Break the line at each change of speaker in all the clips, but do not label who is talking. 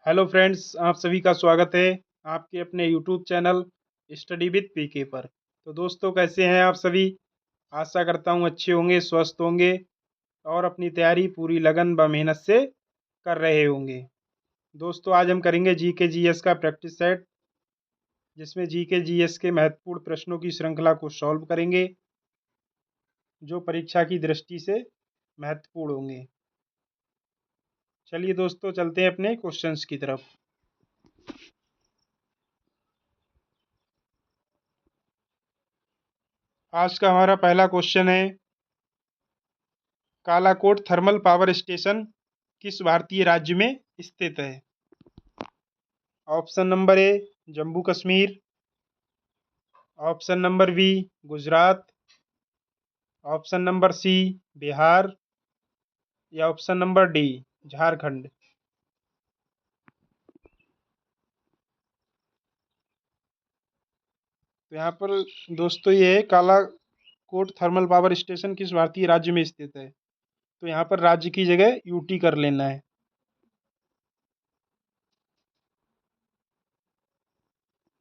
Hello friends, आप सभी का स्वागत है आपके अपने यूट्यूब चैनल स्टडी विद पीके पर। तो दोस्तों, कैसे हैं आप सभी? आशा करता हूं अच्छे होंगे, स्वस्थ होंगे और अपनी तैयारी पूरी लगन व मेहनत से कर रहे होंगे। दोस्तों, आज हम करेंगे जीके जीएस का प्रैक्टिस सेट, जिसमें जीके जीएस के महत्वपूर्ण प्रश्नों की श्रृंखला को सॉल्व करेंगे, जो परीक्षा की दृष्टि से महत्वपूर्ण होंगे। चलिए दोस्तों, चलते हैं अपने क्वेश्चंस की तरफ। आज का हमारा पहला क्वेश्चन है, कालाकोट थर्मल पावर स्टेशन किस भारतीय राज्य में स्थित है? Option number A Jammu Kashmir, option number B Gujarat, option number C Bihar या ऑप्शन नंबर डी झारखंड। तो यहाँ पर दोस्तों ये है, कालाकोट थर्मल पावर स्टेशन किस भारतीय राज्य में स्थित है। तो यहाँ पर राज्य की जगह यूटी कर लेना है,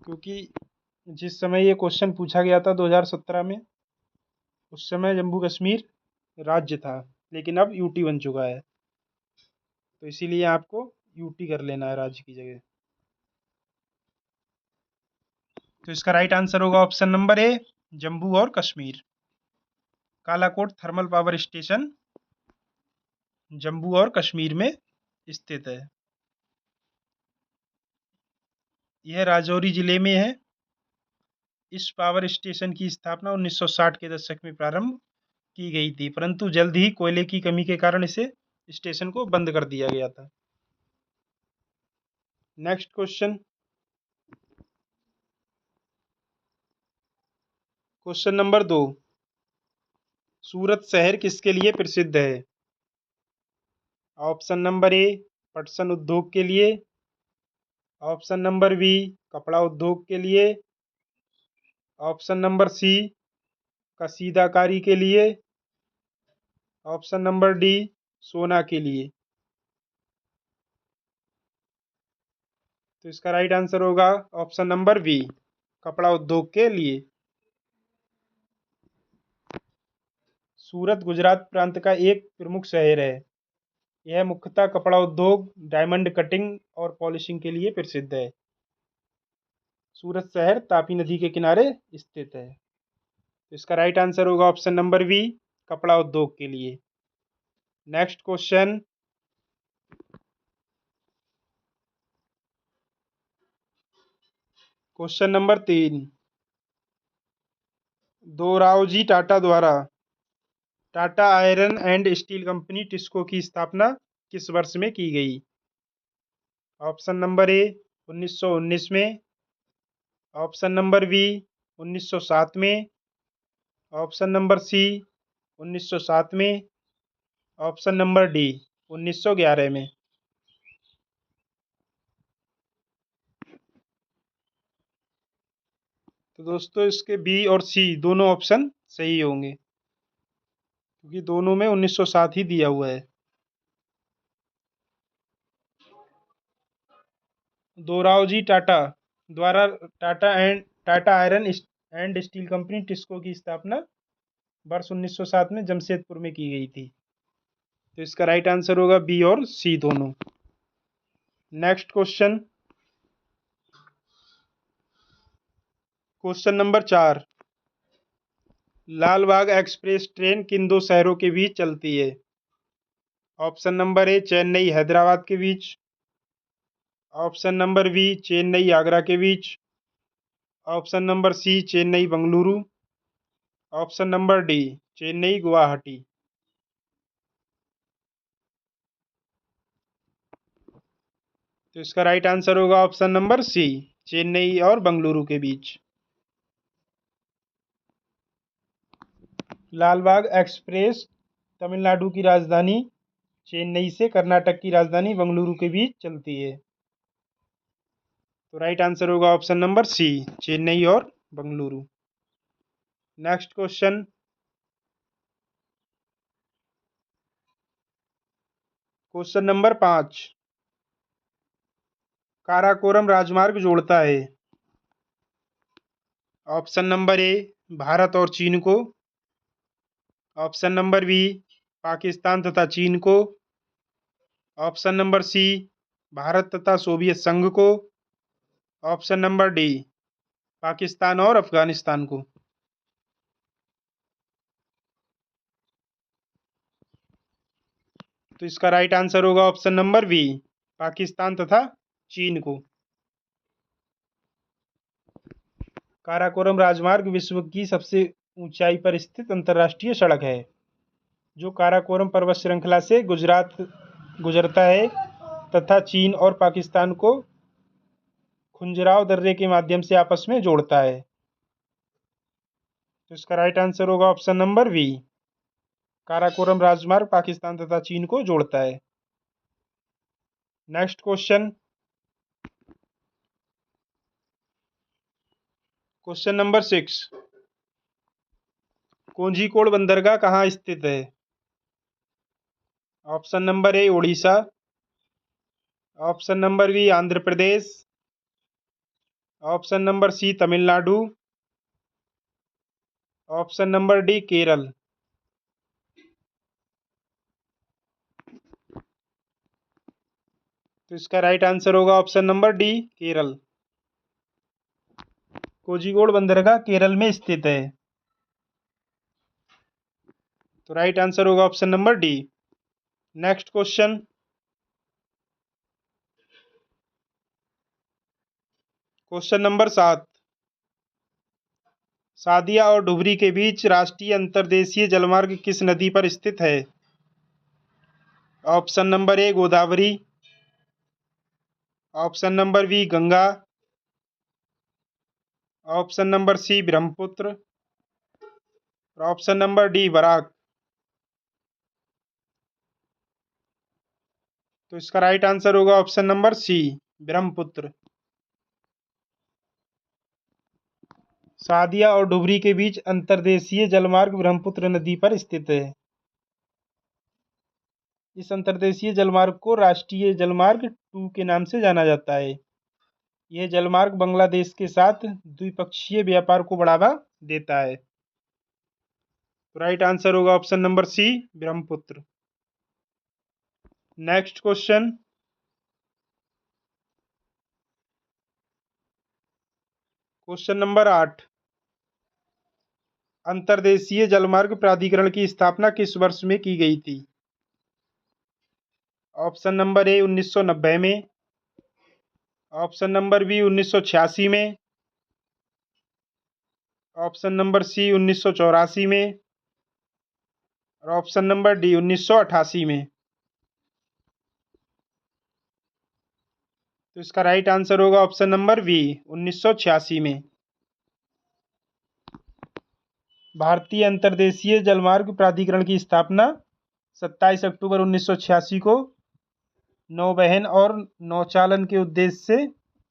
क्योंकि जिस समय ये क्वेश्चन पूछा गया था 2017 में, उस समय जम्मू कश्मीर राज्य था, लेकिन अब यूटी बन चुका है। तो इसीलिए आपको यूटी कर लेना है राज्य की जगह। तो इसका राइट आंसर होगा ऑप्शन नंबर ए जम्मू और Kashmir. Kalakot thermal power station Jammu और कश्मीर में स्थित है। यह राजौरी जिले में है। इस पावर स्टेशन की स्थापना 1960 के दशक में प्रारंभ की गई थी, परंतु जल्द ही कोयले की कमी के कारण इसे स्टेशन को बंद कर दिया गया था। Next question, question number 2। सूरत शहर किसके लिए प्रसिद्ध है? ऑप्शन नंबर ए पटसन उद्योग के लिए, ऑप्शन नंबर बी कपड़ा उद्योग के लिए, ऑप्शन नंबर सी कसीदाकारी के लिए, ऑप्शन नंबर डी सोना के लिए। तो इसका राइट आंसर होगा ऑप्शन नंबर बी कपड़ा उद्योग के लिए। सूरत गुजरात प्रांत का एक प्रमुख शहर है। यह मुख्यतः कपड़ा उद्योग, डायमंड कटिंग और पॉलिशिंग के लिए प्रसिद्ध है। सूरत शहर तापी नदी के किनारे स्थित है। तो इसका राइट आंसर होगा ऑप्शन नंबर बी कपड़ा उद्योग के लिए। Next question, question number 3। Dorabji Tata द्वारा Tata iron and steel company TISCO की स्थापना किस वर्ष में की गई? ऑप्शन नंबर ए 1919 में, ऑप्शन नंबर बी 1907 में, ऑप्शन नंबर सी 1907 में, ऑप्शन नंबर डी 1911 में। तो दोस्तों, इसके बी और सी दोनों ऑप्शन सही होंगे, क्योंकि दोनों में 1907 ही दिया हुआ है। दोरावजी टाटा द्वारा Tata iron and steel company TISCO की स्थापना वर्ष 1907 में जमशेदपुर में की गई थी। तो इसका राइट आंसर होगा बी और सी दोनों। Next question, question number 4। Lal Bagh express train किन दो शहरों के बीच चलती है? Option number A Chennai Hyderabad के बीच, option number B Chennai Agra के बीच, option number C Chennai Bengaluru, option number D Chennai Guwahati. तो इसका राइट आंसर होगा ऑप्शन नंबर सी चेन्नई और बंगलुरु के बीच। लालबाग एक्सप्रेस तमिलनाडु की राजधानी चेन्नई से कर्नाटक की राजधानी बंगलुरु के बीच चलती है। तो राइट आंसर होगा ऑप्शन नंबर सी चेन्नई और Bengaluru. Next question, question number 5। Karakoram राजमार्ग जोड़ता है? ऑप्शन नंबर ए भारत और चीन को, ऑप्शन नंबर बी पाकिस्तान तथा चीन को, ऑप्शन नंबर सी भारत तथा सोवियत संघ को, ऑप्शन नंबर डी पाकिस्तान और अफगानिस्तान को। तो इसका राइट आंसर होगा ऑप्शन नंबर बी, पाकिस्तान तथा चीन को। काराकोरम राजमार्ग विश्व की सबसे ऊंचाई पर स्थित अंतर्राष्ट्रीय सड़क है, जो काराकोरम पर्वत श्रृंखला से गुजरात गुजरता है तथा चीन और पाकिस्तान को खुंजराव दर्रे के माध्यम से आपस में जोड़ता है। तो इसका राइट आंसर होगा ऑप्शन नंबर बी, काराकोरम राजमार्ग पाकिस्तान तथा चीन को जोड़ता है। Next question, question number 6, Kozhikode बंदरगाह कहाँ स्थित है? Option number A Orissa, option number B Andhra Pradesh, option number C Tamil Nadu, option number D Kerala. तो इसका राइट आंसर होगा option number D Kerala. Kozhikode बंदरगाह केरल में स्थित है। तो राइट आंसर होगा option number D. Next question, question number 7, Sadia और डुबरी के बीच राष्ट्रीय अंतर्देशीय जलमार्ग किस नदी पर स्थित है? Option number A Godavari, option number B Ganga, option number C Brahmaputra, option number D Barak. तो इसका राइट आंसर होगा option number C Brahmaputra. Sadiya और डुबरी के बीच अंतर्देशीय जलमार्ग ब्रह्मपुत्र नदी पर स्थित है। इस अंतर्देशीय जलमार्ग को राष्ट्रीय जलमार्ग 2 के नाम से जाना जाता है। यह जलमार्ग बांग्लादेश के साथ द्विपक्षीय व्यापार को बढ़ावा देता है। तो राइट आंसर होगा option number C Brahmaputra. Next question, question number 8, अंतर्देशीय जलमार्ग प्राधिकरण की स्थापना किस वर्ष में की गई थी? ऑप्शन नंबर ए 1990 में, ऑप्शन नंबर बी 1986 में, ऑप्शन नंबर सी 1984 में, और ऑप्शन नंबर डी 1988 में। तो इसका राइट आंसर होगा ऑप्शन नंबर बी 1986 में। भारतीय अंतर्देशीय जलमार्ग प्राधिकरण की स्थापना 27 अक्टूबर 1986 को नौवहन और नौचालन के उद्देश्य से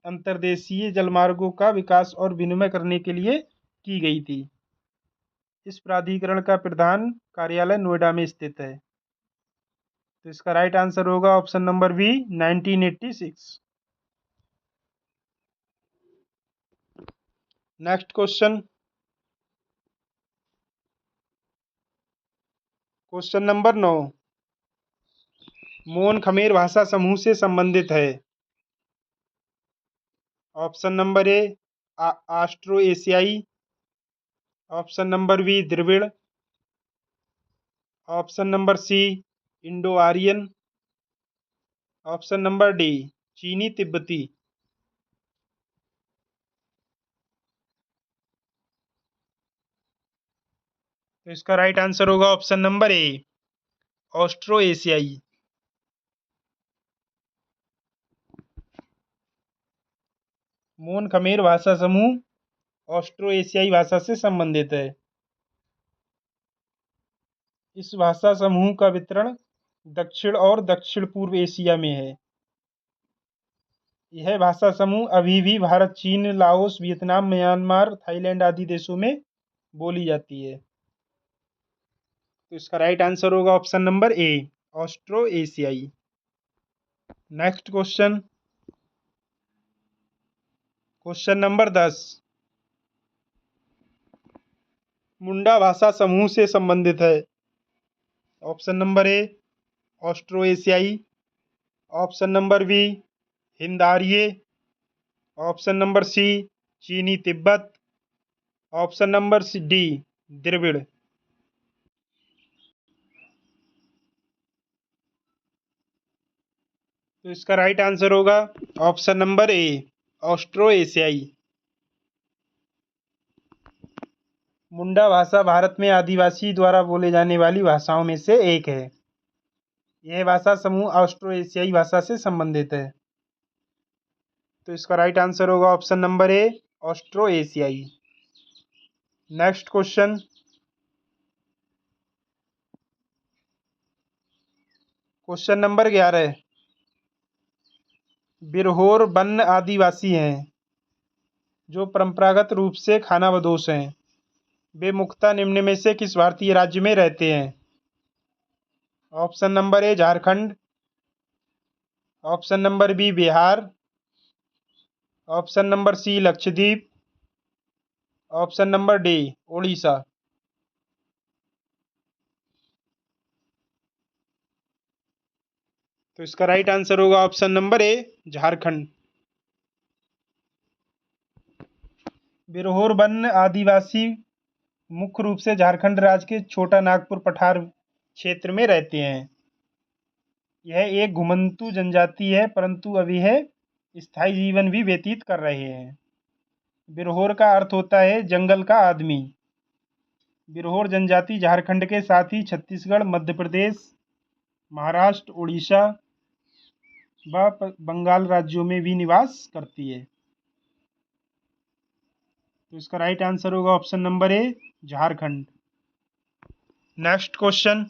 अंतर्देशीय जलमार्गों का विकास और विनिमय करने के लिए की गई थी। इस प्राधिकरण का प्रधान कार्यालय नोएडा में स्थित है। तो इसका राइट आंसर होगा option number B 1986। Next question, question number 9, Mon Khmer भाषा समूह से संबंधित है। ऑप्शन नंबर ए आस्ट्रो एशियाई, ऑप्शन नंबर बी द्रविड़, option number C Indo Aryan, option number D चीनी तिब्बती। तो इसका राइट आंसर होगा ऑप्शन नंबर ए ऑस्ट्रो एशियाई। मोन खमेर भाषा समूह ऑस्ट्रो एशियाई भाषा से संबंधित है। इस भाषा समूह का वितरण दक्षिण और दक्षिण पूर्व एशिया में है। यह भाषा समूह अभी भी भारत, चीन, लाओस, वियतनाम, म्यांमार, थाईलैंड आदि देशों में बोली जाती है। तो इसका राइट आंसर होगा ऑप्शन नंबर ए ऑस्ट्रो एशियाई। Next question, question number 10, Munda भाषा समूह से संबंधित है। ऑप्शन नंबर ए ऑस्ट्रो एशियाई, ऑप्शन नंबर बी हिंद आर्य, ऑप्शन नंबर सी चीनी तिब्बत, ऑप्शन नंबर सी डी द्रविड़। तो इसका राइट आंसर होगा ऑप्शन नंबर ए ऑस्ट्रो एशियाई। मुंडा भाषा भारत में आदिवासी द्वारा बोले जाने वाली भाषाओं में से एक है। यह भाषा समूह ऑस्ट्रो एशियाई भाषा से संबंधित है। तो इसका राइट आंसर होगा ऑप्शन नंबर ए ऑस्ट्रो एशियाई। Next question, question number 11, Birhor वन्य आदिवासी हैं जो परंपरागत रूप से खानाबदोश हैं। वे मुख्यतः निम्न में से किस भारतीय राज्य में रहते हैं? Option number A Jharkhand, option number B Bihar, option number C Lakshadweep, option number D Orissa. तो इसका राइट आंसर होगा option number A Jharkhand. Birhor वन्य आदिवासी मुख्य रूप से झारखंड राज्य के छोटा नागपुर पठार क्षेत्र में रहते हैं। यह एक घुमंतू जनजाति है, परंतु अभी है स्थायी जीवन भी व्यतीत कर रहे हैं। बिरहोर का अर्थ होता है जंगल का आदमी। बिरहोर जनजाति झारखंड के साथ ही छत्तीसगढ़, मध्य प्रदेश, महाराष्ट्र, उड़ीसा व बंगाल राज्यों में भी निवास करती है। तो इसका राइट आंसर होगा option number A Jharkhand. Next question,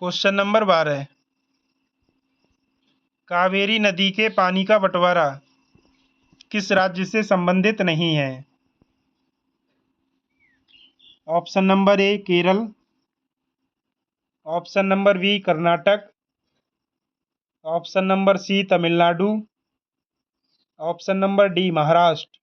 question number 12, Kaveri नदी के पानी का बंटवारा किस राज्य से संबंधित नहीं है? Option number A Kerala, option number B Karnataka, option number C Tamil Nadu, option number D Maharashtra.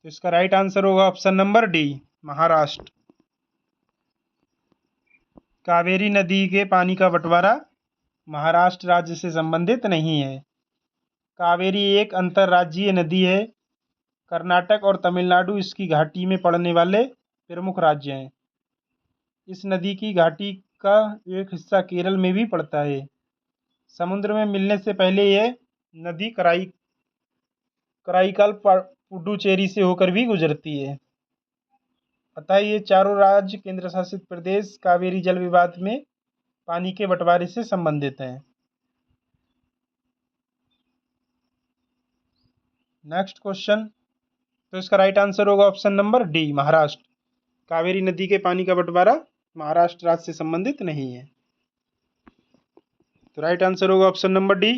तो इसका राइट आंसर होगा option number D Maharashtra. Kaveri नदी के पानी का बंटवारा महाराष्ट्र राज्य से संबंधित नहीं है। कावेरी एक अंतर्राज्यीय नदी है। कर्नाटक और तमिलनाडु इसकी घाटी में पड़ने वाले प्रमुख राज्य हैं। इस नदी की घाटी का एक हिस्सा केरल में भी पड़ता है। समुद्र में मिलने से पहले यह नदी कराईकल पुडुचेरी से होकर भी गुजरती है। अतः ये चारों राज्य केंद्र शासित प्रदेश कावेरी जल विवाद में पानी के बंटवारे से संबंधित हैं। नेक्स्ट क्वेश्चन, तो इसका राइट आंसर होगा option number D Maharashtra. Kaveri नदी के पानी का बंटवारा महाराष्ट्र राज्य से संबंधित नहीं है। तो राइट आंसर होगा option number D.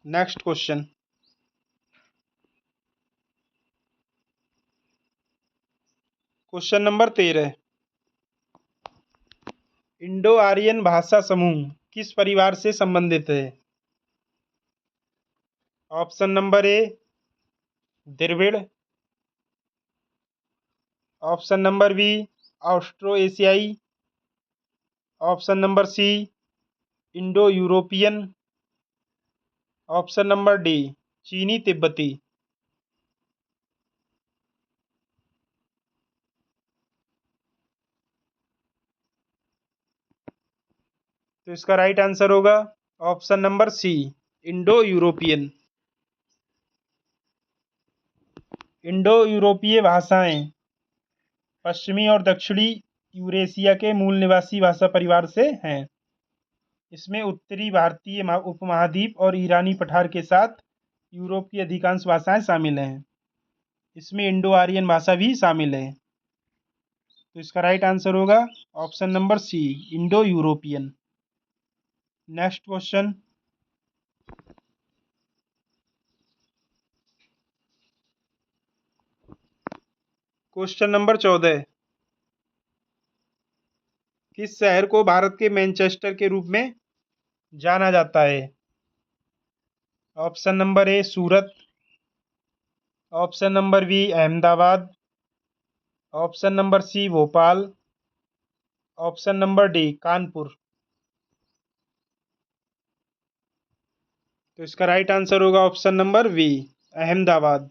Next question, question number 13, Indo Aryan भाषा समूह किस परिवार से संबंधित है? ऑप्शन नंबर ए द्रविड़, ऑप्शन नंबर बी ऑस्ट्रो एशियाई, option number C Indo European, option number D चीनी तिब्बती। तो इसका राइट आंसर होगा option number C Indo European. Indo यूरोपीय भाषाएं पश्चिमी और दक्षिणी यूरेशिया के मूल निवासी भाषा परिवार से हैं। इसमें उत्तरी भारतीय उपमहाद्वीप और ईरानी पठार के साथ यूरोप की अधिकांश भाषाएं शामिल हैं। इसमें इंडो आर्यन भाषा भी शामिल है। तो इसका राइट आंसर होगा option number C Indo European. Next question, question number 14, किस शहर को भारत के मैनचेस्टर के रूप में जाना जाता है? Option number A Surat, option number B Ahmedabad, option number C Bhopal, option number D Kanpur. तो इसका राइट आंसर होगा option number B Ahmedabad.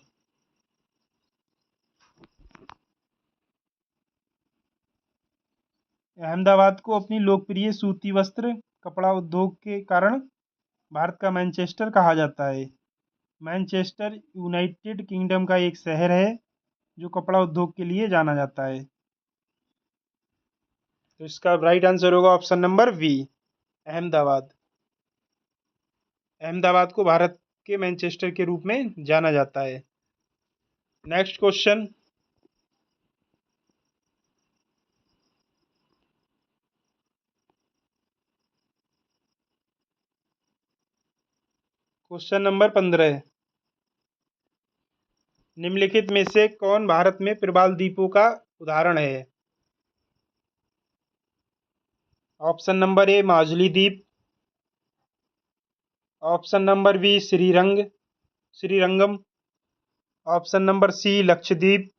Ahmedabad को अपनी लोकप्रिय सूती वस्त्र कपड़ा उद्योग के कारण भारत का मैनचेस्टर कहा जाता है। मैनचेस्टर यूनाइटेड किंगडम का एक शहर है जो कपड़ा उद्योग के लिए जाना जाता है। तो इसका राइट आंसर होगा option number B Ahmedabad. Ahmedabad को भारत के मैनचेस्टर के रूप में जाना जाता है। Next question. Question number 15। निम्नलिखित में से कौन भारत में प्रवाल द्वीपों का उदाहरण है? ऑप्शन नंबर ए माजुली द्वीप, option number B Srirangam, option number C Lakshadweep,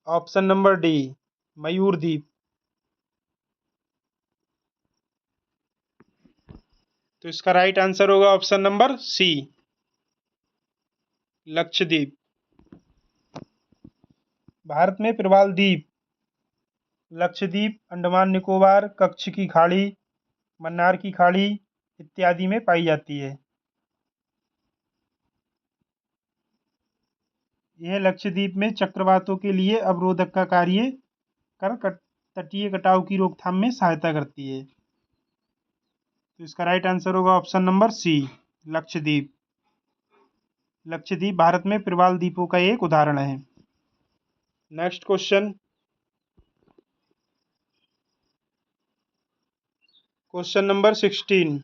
option number D Mayur द्वीप। तो इसका राइट आंसर होगा option number C Lakshadweep. Bharat में प्रवाल द्वीप लक्षद्वीप, अंडमान निकोबार, कच्छ की खाड़ी, मन्नार की खाड़ी इत्यादि में पाई जाती है। यह लक्षद्वीप में चक्रवातों के लिए अवरोधक का कार्य कर तटीय कटाव की रोकथाम में सहायता करती है। तो इसका राइट आंसर होगा option number C Lakshadweep. Lakshadweep Bharat में प्रवाल द्वीपों का एक उदाहरण है। Next question. Question number 16।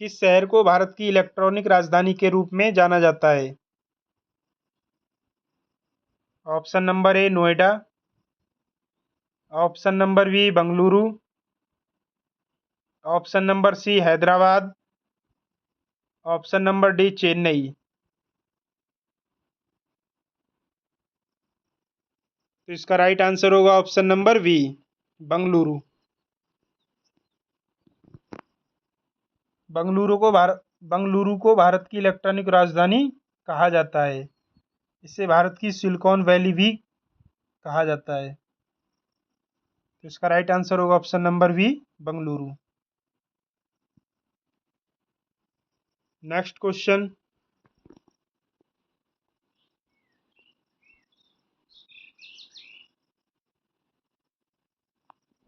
किस शहर को भारत की इलेक्ट्रॉनिक राजधानी के रूप में जाना जाता है? Option number A Noida, option number B Bengaluru, option number C Hyderabad, option number D Chennai. तो इसका राइट आंसर होगा option number B Bengaluru. Bengaluru को भारत की इलेक्ट्रॉनिक राजधानी कहा जाता है। इसे भारत की सिलिकॉन वैली भी कहा जाता है। तो इसका राइट आंसर होगा option number B Bengaluru. Next question.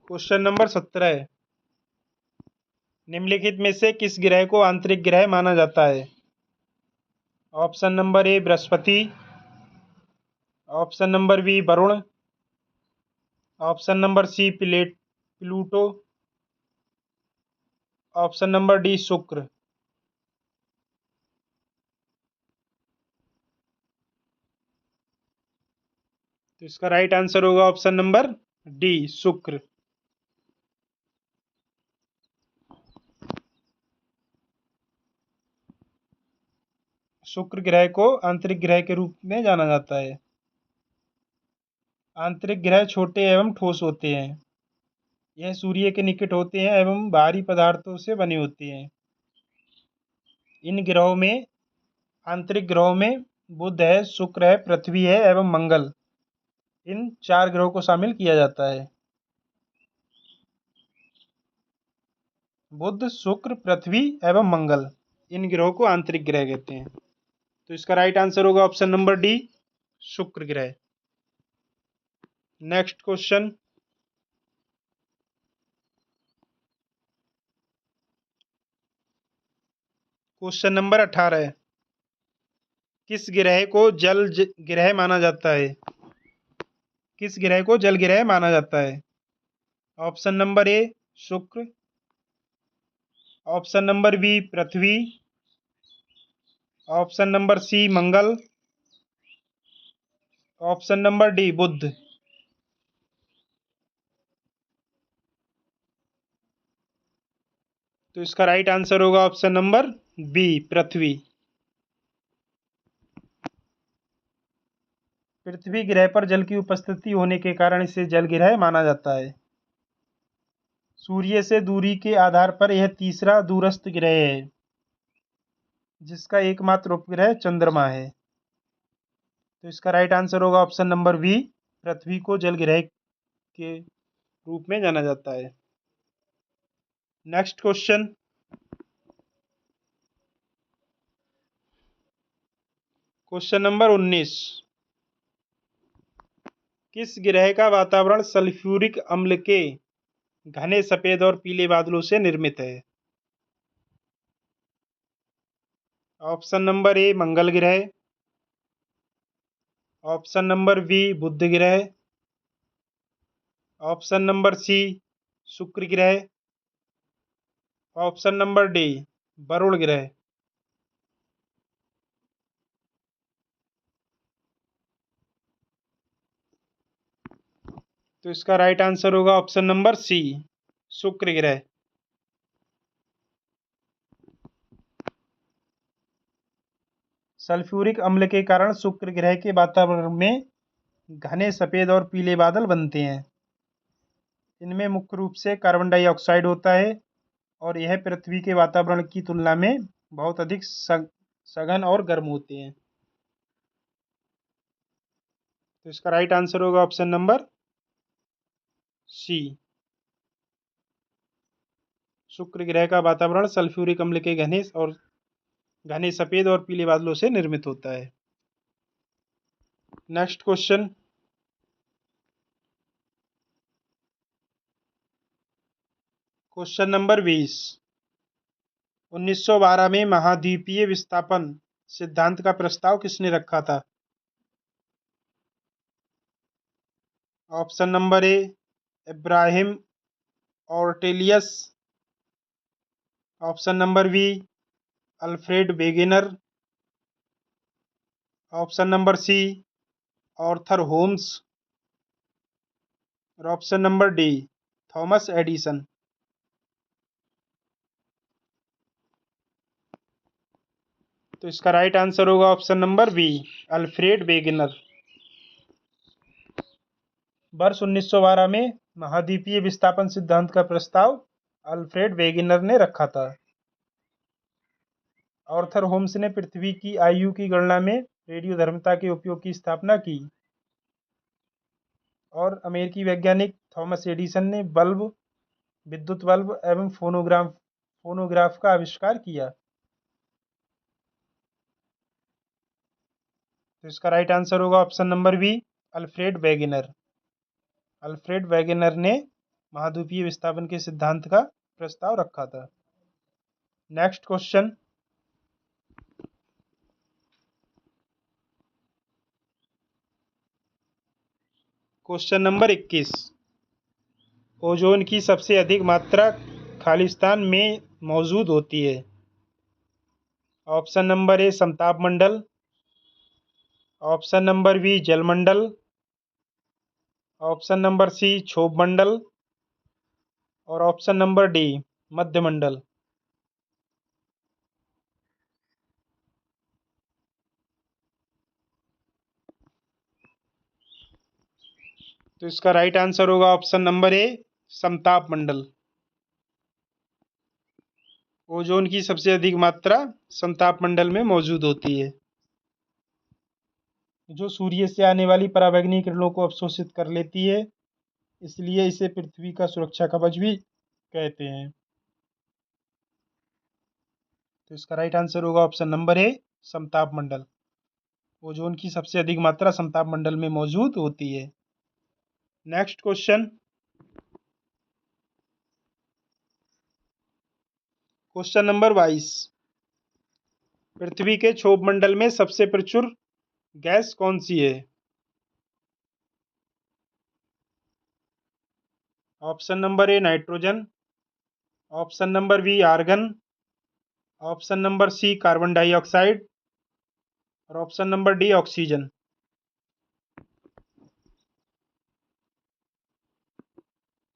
Question number 17। निम्नलिखित में से किस ग्रह को आंतरिक ग्रह माना जाता है? Option number A Brihaspati, option number B Varun, option number C Pluto, option number D Shukra. तो इसका राइट आंसर होगा option number D Shukra. Shukra ग्रह को आंतरिक ग्रह के रूप में जाना जाता है। आंतरिक ग्रह छोटे एवं ठोस होते हैं। यह सूर्य के निकट होते हैं एवं भारी पदार्थों से बने होते हैं। इन ग्रहों में आंतरिक ग्रहों में बुध है, शुक्र है, पृथ्वी है एवं मंगल, इन 4 ग्रहों को शामिल किया जाता है। बुध, शुक्र, पृथ्वी एवं मंगल, इन ग्रहों को आंतरिक ग्रह कहते हैं। तो इसका राइट आंसर होगा ऑप्शन नंबर डी शुक्र ग्रह। Next question. Question number 18। किस ग्रह को ग्रह माना जाता है? किस ग्रह को जल ग्रह माना जाता है? ऑप्शन नंबर ए शुक्र, ऑप्शन नंबर बी पृथ्वी, ऑप्शन नंबर सी मंगल, ऑप्शन नंबर डी बुध। तो इसका राइट आंसर होगा ऑप्शन नंबर बी, पृथ्वी। पृथ्वी ग्रह पर जल की उपस्थिति होने के कारण इसे जल ग्रह माना जाता है। सूर्य से दूरी के आधार पर यह तीसरा दूरस्थ ग्रह है, जिसका एकमात्र उपग्रह चंद्रमा है। तो इसका राइट आंसर होगा ऑप्शन नंबर बी, पृथ्वी को जल ग्रह के रूप में जाना जाता है। Next question, question number 19। किस ग्रह का वातावरण सल्फ्यूरिक अम्ल के घने सफेद और पीले बादलों से निर्मित है? ऑप्शन नंबर ए, मंगल ग्रह। ऑप्शन नंबर बी, बुध ग्रह। ऑप्शन नंबर सी, शुक्र ग्रह। ऑप्शन नंबर डी, वरुण ग्रह। तो इसका राइट आंसर होगा ऑप्शन नंबर सी, शुक्र ग्रह। सल्फ्यूरिक अम्ल के कारण शुक्र ग्रह के वातावरण में घने सफेद और पीले बादल बनते हैं। इनमें मुख्य रूप से कार्बन डाइऑक्साइड होता है और यह पृथ्वी के वातावरण की तुलना में बहुत अधिक सघन और गर्म होते हैं। तो इसका राइट आंसर होगा ऑप्शन नंबर सी, शुक्र ग्रह का वातावरण सल्फ्यूरिक अम्ल के घने सफेद और पीले बादलों से निर्मित होता है। Next question, question number 20। 1912 में महाद्वीपीय विस्थापन सिद्धांत का प्रस्ताव किसने रखा था? Option number A, Abraham Ortelius. Option number B, Alfred Wegener. Option number C, Arthur Holmes. और option number D, Thomas Edison. तो इसका राइट आंसर होगा option number B, Alfred Wegener. वर्ष 1912 में महाद्वीपीय विस्थापन सिद्धांत का प्रस्ताव अल्फ्रेड वेगेनर ने रखा था। ऑर्थर होम्स ने पृथ्वी की आयु की गणना में रेडियोधर्मिता के उपयोग की स्थापना की और अमेरिकी वैज्ञानिक थॉमस एडिसन ने बल्ब, विद्युत बल्ब एवं फोनोग्राफ का आविष्कार किया। तो इसका राइट आंसर होगा option number B, Alfred Wegener. Alfred Wegener ने महाद्वीपीय विस्थापन के सिद्धांत का प्रस्ताव रखा था। Next question, question number 21। Ozone की सबसे अधिक मात्रा खालिस्तान में मौजूद होती है। ऑप्शन नंबर ए, समताप मंडल। ऑप्शन नंबर बी, जलमंडल। ऑप्शन नंबर सी, क्षोभ मंडल। और ऑप्शन नंबर डी, मध्यमंडल। तो इसका राइट आंसर होगा ऑप्शन नंबर ए, समताप मंडल। ओजोन की सबसे अधिक मात्रा समताप मंडल में मौजूद होती है, जो सूर्य से आने वाली पराबैंगनी किरणों को अवशोषित कर लेती है। इसलिए इसे पृथ्वी का सुरक्षा कवच भी कहते हैं। तो इसका राइट आंसर होगा ऑप्शन नंबर ए, समताप मंडल। ओजोन की सबसे अधिक मात्रा समताप मंडल में मौजूद होती है। Next question, question number 22। पृथ्वी के क्षोभ मंडल में सबसे प्रचुर गैस कौन सी है? Option number A, nitrogen. Option number B, argon. Option number C, carbon dioxide. और ऑप्शन नंबर डी, ऑक्सीजन।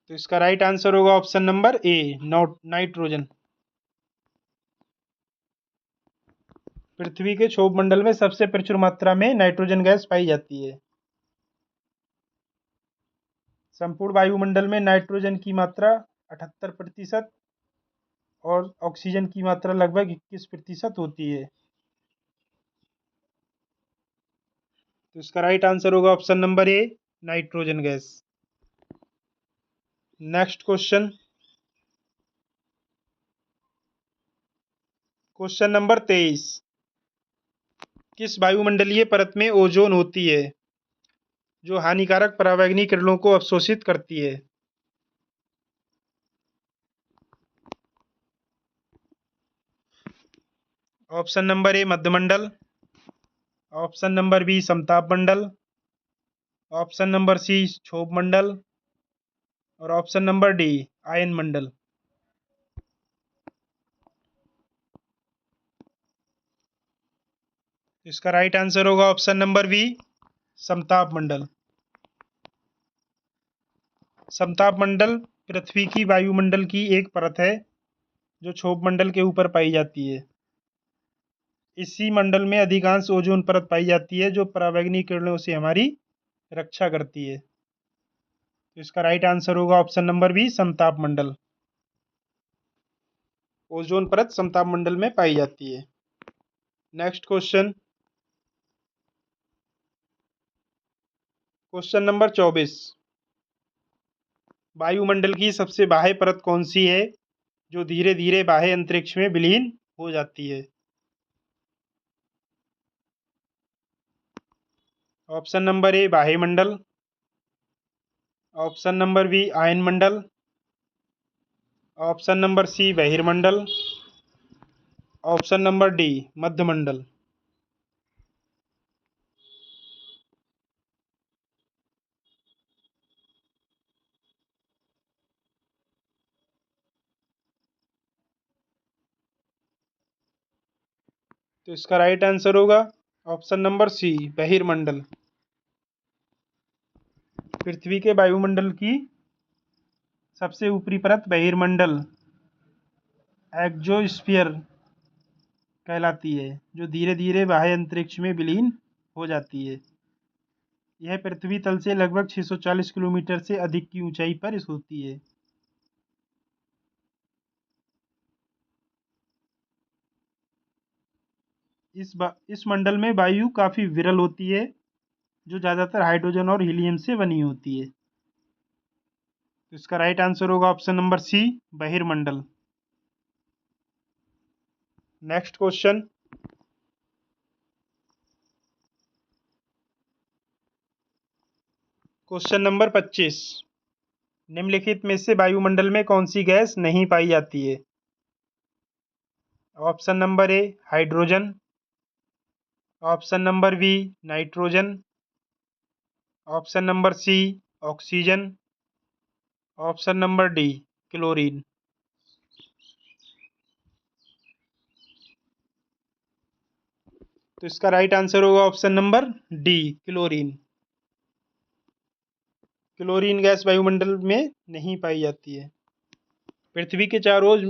तो इसका राइट आंसर होगा ऑप्शन नंबर ए, नाइट्रोजन। पृथ्वी के क्षोभ मंडल में सबसे प्रचुर मात्रा में नाइट्रोजन गैस पाई जाती है। संपूर्ण वायुमंडल में नाइट्रोजन की मात्रा 78% और ऑक्सीजन की मात्रा लगभग 21% होती है। तो इसका राइट आंसर होगा option number A, nitrogen gas. Next question, question number 23। किस वायुमंडलीय परत में ओजोन होती है जो हानिकारक पराबैंगनी किरणों को अवशोषित करती है? ऑप्शन नंबर ए, मध्यमंडल। ऑप्शन नंबर बी, समताप मंडल। ऑप्शन नंबर सी, क्षोभ मंडल। और ऑप्शन नंबर डी, आयन मंडल। इसका राइट आंसर होगा ऑप्शन नंबर बी, समताप मंडल। समताप मंडल पृथ्वी की वायुमंडल की एक परत है जो क्षोभ मंडल के ऊपर पाई जाती है। इसी मंडल में अधिकांश ओजोन परत पाई जाती है जो पराबैंगनी किरणों से हमारी रक्षा करती है। तो इसका राइट आंसर होगा ऑप्शन नंबर बी, समताप मंडल। ओजोन परत समताप मंडल में पाई जाती है। Next question, question number 24। वायुमंडल की सबसे बाह्य परत कौन सी है जो धीरे धीरे बाह्य अंतरिक्ष में विलीन हो जाती है? ऑप्शन नंबर ए, बाह्य मंडल। ऑप्शन नंबर बी, आयन मंडल। ऑप्शन नंबर सी, बहिर्मंडल। ऑप्शन नंबर डी, मध्यमंडल। तो इसका राइट आंसर होगा ऑप्शन नंबर सी, बहिर्मंडल। पृथ्वी के वायुमंडल की सबसे ऊपरी परत बहिर्मंडल एक्सोस्फीयर कहलाती है जो धीरे धीरे बाह्य अंतरिक्ष में विलीन हो जाती है। यह पृथ्वी तल से लगभग 640 किलोमीटर से अधिक की ऊंचाई पर होती है। इस मंडल में वायु काफ़ी विरल होती है जो ज़्यादातर हाइड्रोजन और हीलियम से बनी होती है। तो इसका राइट आंसर होगा ऑप्शन नंबर सी, बहिर्मंडल। Next question, question number 25। निम्नलिखित में से वायुमंडल में कौन सी गैस नहीं पाई जाती है? Option number A, hydrogen. Option number B, nitrogen. Option number C, oxygen. Option number D, chlorine. तो इसका राइट आंसर होगा option number D, chlorine. Chlorine gas वायुमंडल में नहीं पाई जाती है। पृथ्वी के चारों ओर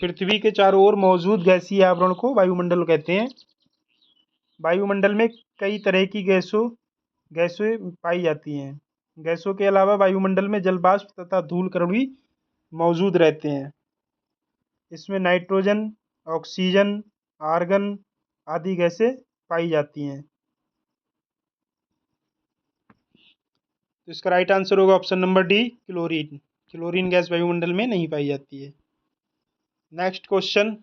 पृथ्वी के चारों ओर मौजूद गैसीय आवरण को वायुमंडल कहते हैं। वायुमंडल में कई तरह की गैसें पाई जाती हैं। गैसों के अलावा वायुमंडल में जल वाष्प तथा धूल कण भी मौजूद रहते हैं। इसमें नाइट्रोजन, ऑक्सीजन, आर्गन आदि गैसें पाई जाती हैं। तो इसका राइट आंसर होगा option number D, chlorine. Chlorine gas वायुमंडल में नहीं पाई जाती है। Next question,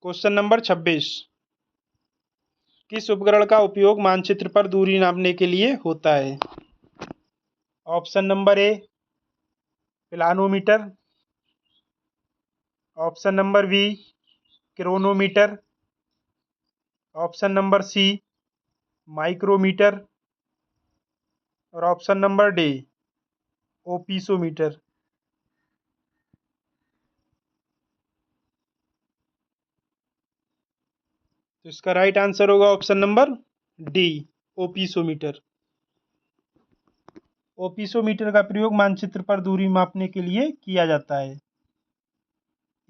question number 26। किस उपकरण का उपयोग मानचित्र पर दूरी नापने के लिए होता है? Option number A, planimeter. Option number B, chronometer. Option number C, micrometer. और ऑप्शन नंबर डी, ओपीसोमीटर। तो इसका राइट आंसर होगा option number D, opisometer. Opisometer का प्रयोग मानचित्र पर दूरी मापने के लिए किया जाता है।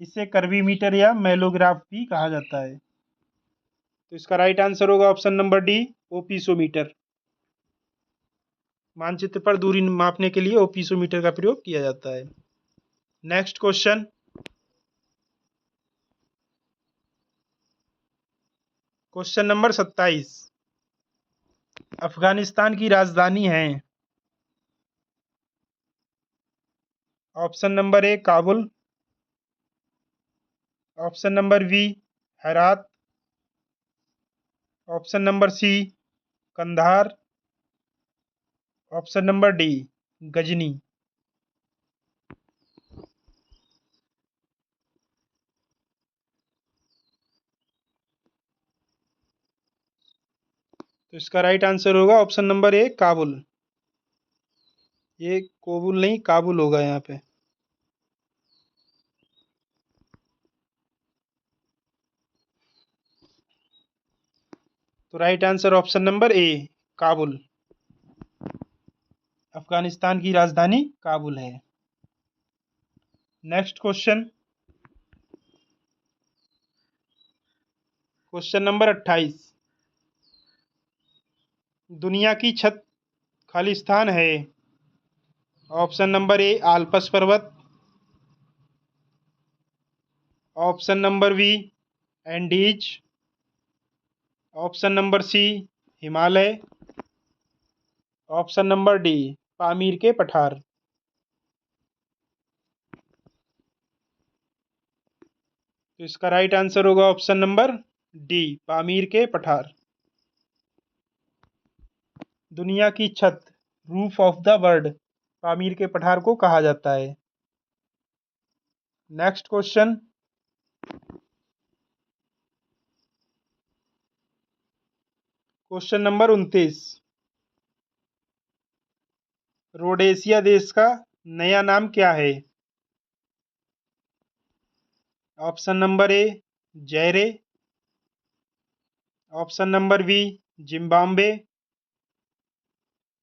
इसे कर्वीमीटर या मेलोग्राफ भी कहा जाता है। तो इसका राइट आंसर होगा ऑप्शन नंबर डी, ओपिसोमीटर। मानचित्र पर दूरी मापने के लिए ओपिसोमीटर का प्रयोग किया जाता है। Next question, question number 27। Afghanistan की राजधानी है। Option number A Kabul, option number B Herat, option number C Kandahar, option number D Ghazni. तो इसका राइट आंसर होगा ऑप्शन नंबर ए काबुल। ये कोबुल नहीं काबुल होगा यहाँ पे। तो right answer option number A Kabul. Afghanistan की राजधानी काबुल है। Next question, question number 28। दुनिया की छत खाली स्थान है। ऑप्शन नंबर ए आल्पस पर्वत, option number B Andes, option number C Himalaya, option number D Pamir के पठार। तो इसका राइट आंसर होगा ऑप्शन नंबर डी पामीर के पठार। दुनिया की छत, roof of the world, Pamir के पठार को कहा जाता है। Next question, question number 29। Rhodesia देश का नया नाम क्या है? Option number A Zaire, option number B Zimbabwe,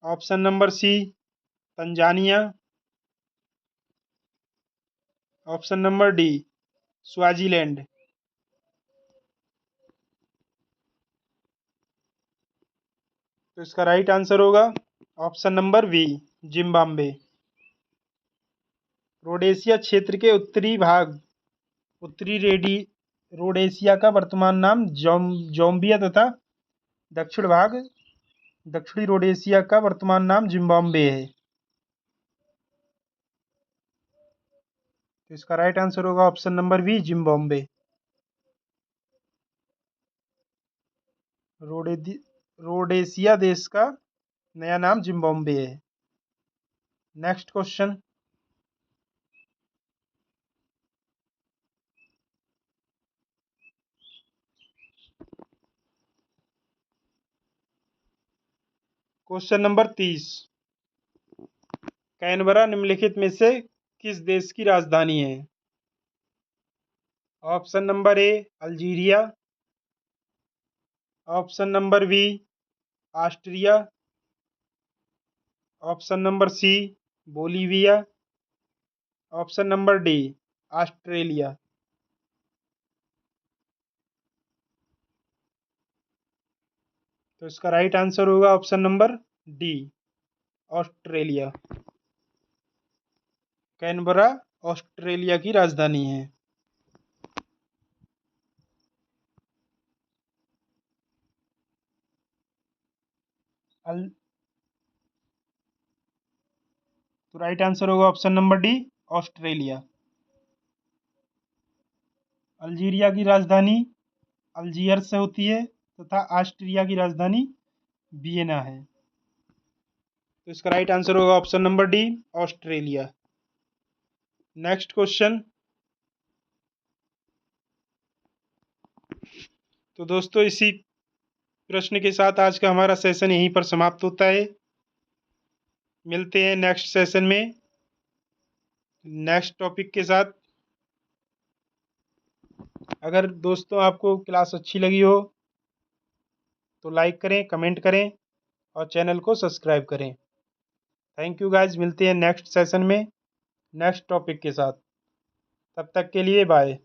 option number C Tanzania, option number D Swaziland. तो इसका राइट आंसर होगा option number B Zimbabwe. Rhodesia क्षेत्र के उत्तरी भाग, उत्तरी रोडेशिया का वर्तमान नाम जोम्बिया तथा दक्षिण भाग, दक्षिणी रोडेशिया का वर्तमान नाम जिम्बाब्वे है। तो इसका राइट आंसर होगा option number B Zimbabwe. Rhodesia देश का नया नाम जिम्बाब्वे है। Next question, question number 30। Canberra निम्नलिखित में से किस देश की राजधानी है? Option number A Algeria, option number B Austria, option number C Bolivia, option number D Australia. तो इसका राइट आंसर होगा option number D Australia. Canberra Australia की राजधानी है। तो राइट आंसर होगा option number D Australia. Algeria की राजधानी अल्जीयर्स से होती है तथा ऑस्ट्रिया की राजधानी वियना है। तो इसका राइट आंसर होगा option number D Australia. Next question, तो दोस्तों इसी प्रश्न के साथ आज का हमारा सेशन यहीं पर समाप्त होता है। मिलते हैं नेक्स्ट सेशन में नेक्स्ट टॉपिक के साथ। अगर दोस्तों आपको क्लास अच्छी लगी हो तो लाइक करें, कमेंट करें और चैनल को सब्सक्राइब करें। थैंक यू गाइज, मिलते हैं नेक्स्ट सेशन में नेक्स्ट टॉपिक के साथ। तब तक के लिए बाय।